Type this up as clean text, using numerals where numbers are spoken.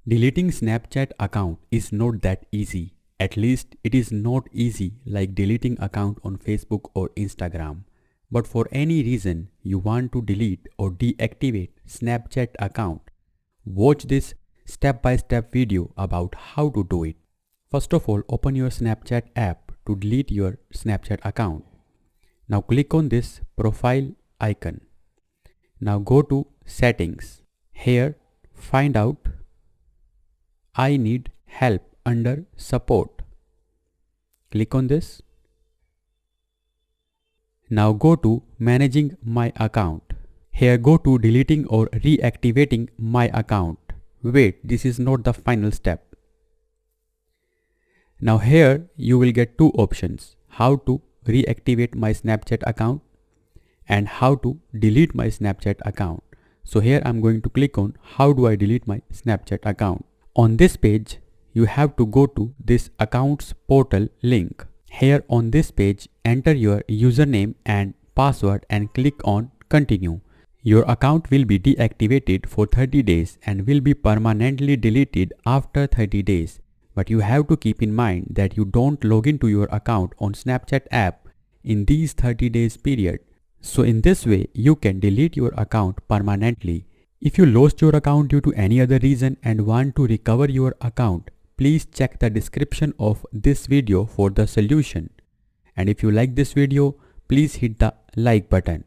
Deleting Snapchat account is not that easy. At least it is not easy like deleting account on Facebook or Instagram. But for any reason you want to delete or deactivate Snapchat account, watch this step-by-step video about how to do it. First of all, open your Snapchat app to delete your Snapchat account. Now click on this profile icon. Now go to settings. Here find out I need help under support. Click on this. Now go to managing my account. Here go to deleting or reactivating my account. Wait, this is not the final step. Now here you will get two options: how to reactivate my Snapchat account and how to delete my Snapchat account. So here I'm going to click on how do I delete my Snapchat account. On this page, you have to go to this accounts portal link. Here on this page, enter your username and password and click on continue. Your account will be deactivated for 30 days and will be permanently deleted after 30 days. But you have to keep in mind that you don't log into your account on Snapchat app in these 30 days period. So in this way, you can delete your account permanently. If you lost your account due to any other reason and want to recover your account, please check the description of this video for the solution. And if you like this video, please hit the like button.